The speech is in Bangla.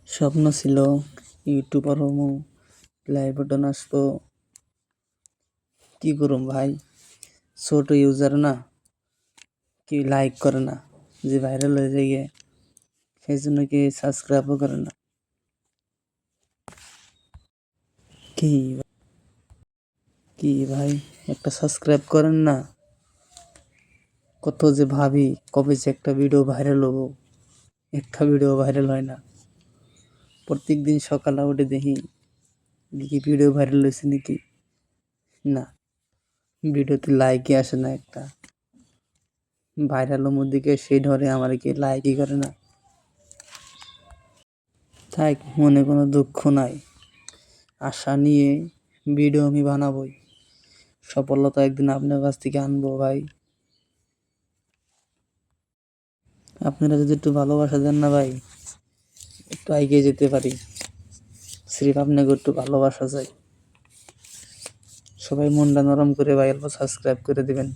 স্বপ্ন ছিল ইউটিউবার হমু, লাইভ বাটন আসবো। কি করুম ভাই, ছোট ইউজার না, কি লাইক করে না, যে ভাইরাল হয়ে যায় গিয়ে, সেই জন্য কি সাবস্ক্রাইবও করে না। কি কি ভাই, একটা সাবস্ক্রাইব করেন না। কত যে ভাবি কবে যে একটা ভিডিও ভাইরাল হবো, একটা ভিডিও ভাইরাল হয় না। প্রত্যেক দিন সকালে উঠে দেখি দেখি ভিডিও ভাইরাল হয়েছে নাকি, না ভিডিওতে লাইকই আসে না একটা। ভাইরালের মধ্যে কে সেই ধরে আমার কি লাইকই করে না। তাই মনে কোনো দুঃখ নাই, আশা নিয়ে ভিডিও আমি বানাবই। সফলতা একদিন আপনার কাছ থেকে আনবো ভাই। আপনারা যদি একটু ভালোবাসা দেন না ভাই, একটু এগিয়ে যেতে পারি। সির্ফ আপনাকে একটু ভালোবাসা চাই। সবাই মনটা নরম করে ভাই অল্প সাবস্ক্রাইব করে দিবেন।